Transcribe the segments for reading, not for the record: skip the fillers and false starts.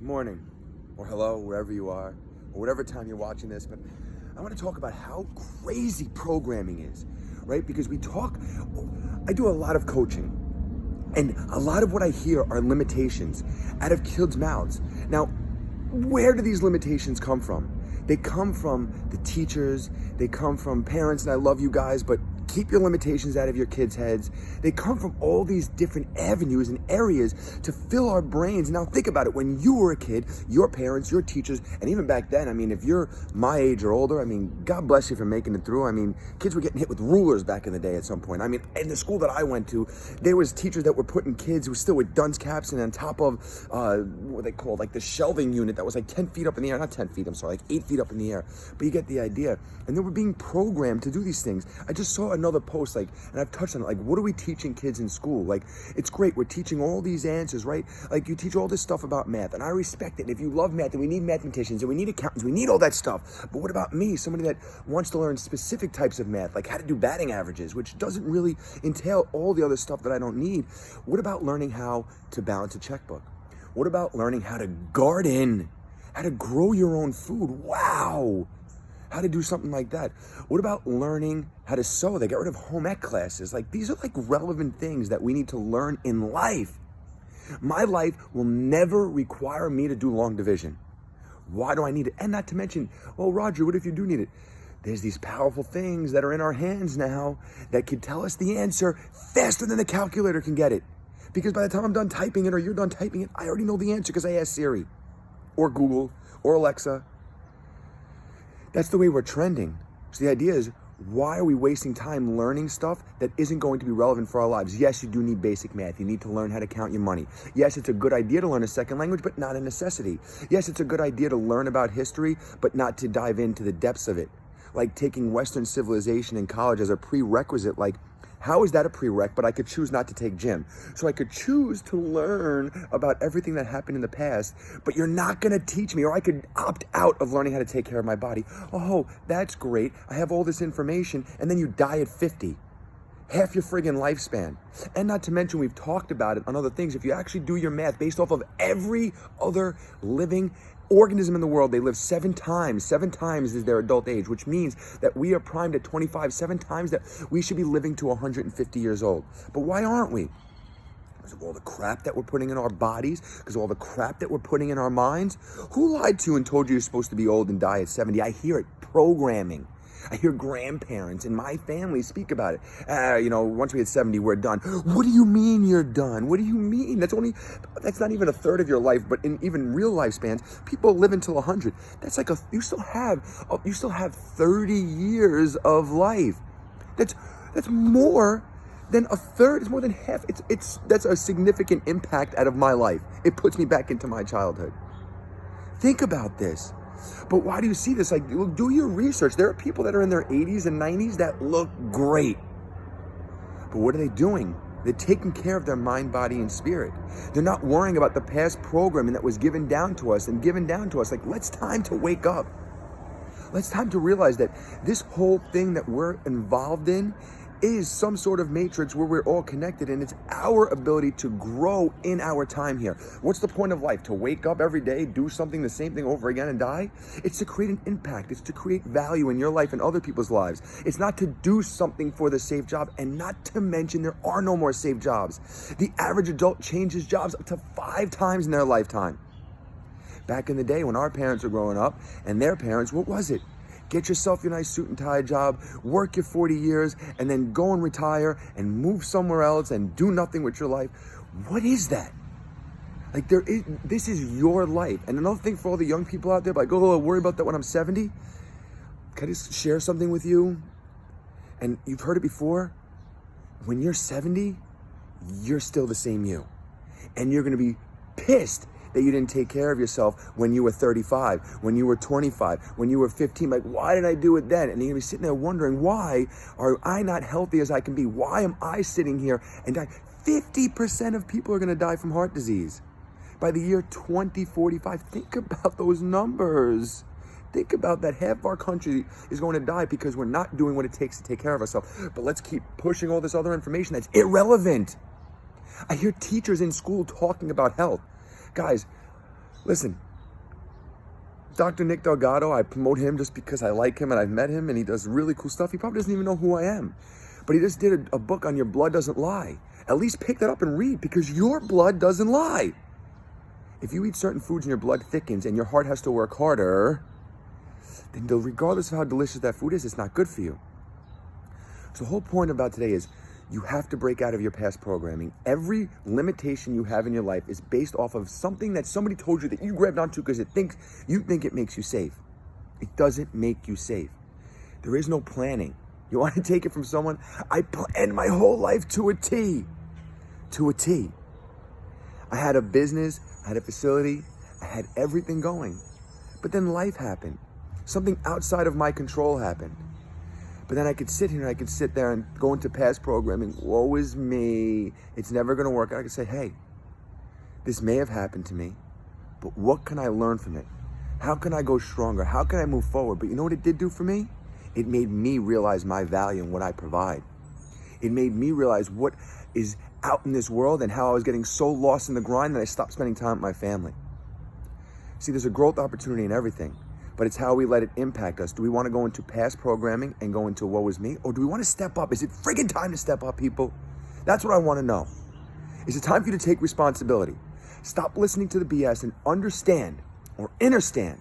morning, or hello, wherever you are, or whatever time you're watching this, but I want to talk about how crazy programming is, right? Because I do a lot of coaching, and a lot of what I hear are limitations out of kids' mouths. Now, where do these limitations come from? They come from the teachers, they come from parents, and I love you guys, but keep your limitations out of your kids' heads. They come from all these different avenues and areas to fill our brains. Now think about it, when you were a kid, your parents, your teachers, and even back then, if you're my age or older, God bless you for making it through. Kids were getting hit with rulers back in the day at some point. In the school that I went to, there was teachers that were putting kids who were still with dunce caps and on top of, what they called, like the shelving unit that was like 10 feet up in the air. Not 10 feet, I'm sorry, like 8 feet up in the air. But you get the idea. And they were being programmed to do these things. I just saw another post, and I've touched on it, what are we teaching kids in school? It's great, we're teaching all these answers, right? You teach all this stuff about math, and I respect it. And if you love math, then we need mathematicians, and we need accountants, we need all that stuff. But what about me, somebody that wants to learn specific types of math, like how to do batting averages, which doesn't really entail all the other stuff that I don't need? What about learning how to balance a checkbook? What about learning how to garden? How to grow your own food? Wow! How to do something like that. What about learning how to sew? They got rid of home ec classes. These are relevant things that we need to learn in life. My life will never require me to do long division. Why do I need it? And not to mention, well, Roger, what if you do need it? There's these powerful things that are in our hands now that can tell us the answer faster than the calculator can get it. Because by the time I'm done typing it or you're done typing it, I already know the answer because I asked Siri or Google or Alexa. That's the way we're trending. So the idea is, why are we wasting time learning stuff that isn't going to be relevant for our lives? Yes, you do need basic math. You need to learn how to count your money. Yes, it's a good idea to learn a second language, but not a necessity. Yes, it's a good idea to learn about history, but not to dive into the depths of it. Like taking Western civilization in college as a prerequisite, how is that a prereq? But I could choose not to take gym. So I could choose to learn about everything that happened in the past, but you're not going to teach me, or I could opt out of learning how to take care of my body. Oh, that's great. I have all this information, and then you die at 50. Half your friggin' lifespan. And not to mention, we've talked about it on other things. If you actually do your math based off of every other living organism in the world, they live 7 times. 7 times is their adult age, which means that we are primed at 25, 7 times that we should be living to 150 years old. But why aren't we? Because of all the crap that we're putting in our bodies, because of all the crap that we're putting in our minds. Who lied to you and told you you're supposed to be old and die at 70? I hear it. Programming. I hear grandparents in my family speak about it. Once we hit 70, we're done. What do you mean you're done? What do you mean? That's not even a third of your life, but in even real lifespans, people live until 100. That's you still have 30 years of life. That's more than a third. It's more than half. That's a significant impact out of my life. It puts me back into my childhood. Think about this. But why do you see this? Do your research. There are people that are in their 80s and 90s that look great. But what are they doing? They're taking care of their mind, body, and spirit. They're not worrying about the past programming that was given down to us. Let's time to wake up. Let's time to realize that this whole thing that we're involved in is some sort of matrix where we're all connected, and it's our ability to grow in our time here. What's the point of life? To wake up every day, do something, the same thing over again, and die? It's to create an impact. It's to create value in your life and other people's lives. It's not to do something for the safe job, and not to mention there are no more safe jobs. The average adult changes jobs up to 5 times in their lifetime. Back in the day when our parents were growing up, and their parents, what was it? Get yourself your nice suit and tie job, work your 40 years, and then go and retire and move somewhere else and do nothing with your life. What is that? This is your life. And another thing for all the young people out there, I'll worry about that when I'm 70. Can I just share something with you? And you've heard it before. When you're 70, you're still the same you. And you're going to be pissed that you didn't take care of yourself when you were 35, when you were 25, when you were 15. Why did I do it then? And you're going to be sitting there wondering, why are I not healthy as I can be? Why am I sitting here and die? 50% of people are going to die from heart disease by the year 2045. Think about those numbers. Think about that. Half our country is going to die because we're not doing what it takes to take care of ourselves. But let's keep pushing all this other information that's irrelevant. I hear teachers in school talking about health. Guys, Listen, Dr. Nick Delgado, I promote him just because I like him and I've met him and he does really cool stuff. He probably doesn't even know who I am. But he just did a book on Your Blood Doesn't Lie. At least pick that up and read, because your blood doesn't lie. If you eat certain foods and your blood thickens and your heart has to work harder, then regardless of how delicious that food is, it's not good for you. So the whole point about today is you have to break out of your past programming. Every limitation you have in your life is based off of something that somebody told you that you grabbed onto because you think it makes you safe. It doesn't make you safe. There is no planning. You want to take it from someone? I planned my whole life to a T. To a T. I had a business, I had a facility, I had everything going. But then life happened. Something outside of my control happened. But then I could sit here and I could sit there and go into past programming. Woe is me. It's never going to work. I could say, hey, this may have happened to me, but what can I learn from it? How can I go stronger? How can I move forward? But you know what it did do for me? It made me realize my value and what I provide. It made me realize what is out in this world and how I was getting so lost in the grind that I stopped spending time with my family. See, there's a growth opportunity in everything, but it's how we let it impact us. Do we want to go into past programming and go into woe is me? Or do we want to step up? Is it friggin' time to step up, people? That's what I want to know. Is it time for you to take responsibility? Stop listening to the BS and understand or understand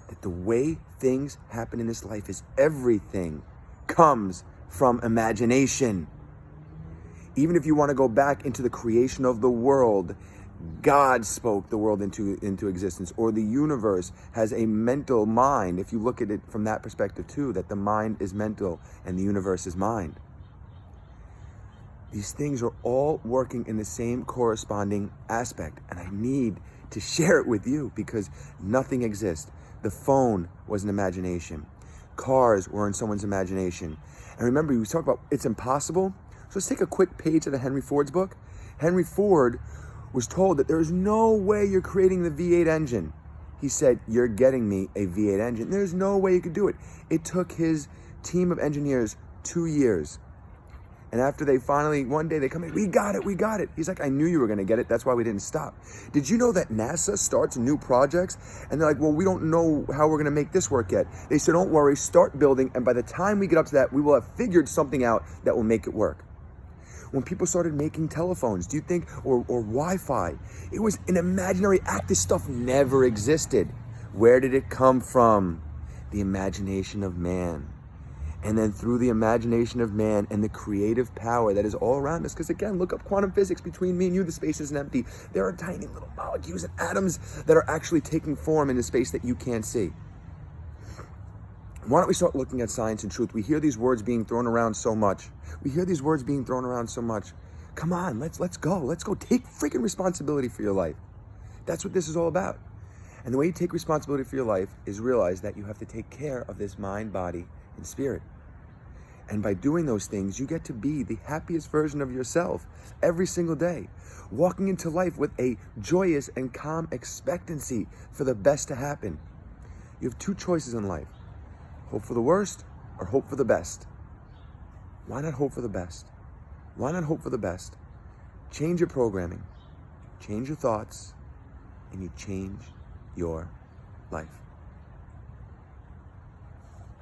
that the way things happen in this life is everything comes from imagination. Even if you want to go back into the creation of the world, God spoke the world into existence, or the universe has a mental mind. If you look at it from that perspective too, that the mind is mental and the universe is mind. These things are all working in the same corresponding aspect, and I need to share it with you because nothing exists. The phone was an imagination. Cars were in someone's imagination. And remember, we talk about it's impossible. So let's take a quick page out of Henry Ford's book. Henry Ford was told that there's no way you're creating the V8 engine. He said, you're getting me a V8 engine. There's no way you could do it. It took his team of engineers 2 years. And after they finally, one day they come in, we got it. He's like, I knew you were going to get it. That's why we didn't stop. Did you know that NASA starts new projects? And they're like, well, we don't know how we're going to make this work yet. They said, don't worry, start building. And by the time we get up to that, we will have figured something out that will make it work. When people started making telephones, do you think, or Wi-Fi, it was an imaginary act. This stuff never existed. Where did it come from? The imagination of man. And then through the imagination of man and the creative power that is all around us. Because again, look up quantum physics. Between me and you, the space isn't empty. There are tiny little molecules and atoms that are actually taking form in the space that you can't see. Why don't we start looking at science and truth? We hear these words being thrown around so much. Come on, let's go. Let's go. Take freaking responsibility for your life. That's what this is all about. And the way you take responsibility for your life is realize that you have to take care of this mind, body, and spirit. And by doing those things, you get to be the happiest version of yourself every single day, walking into life with a joyous and calm expectancy for the best to happen. You have two choices in life: hope for the worst or hope for the best. Why not hope for the best? Why not hope for the best? Change your programming, change your thoughts, and you change your life.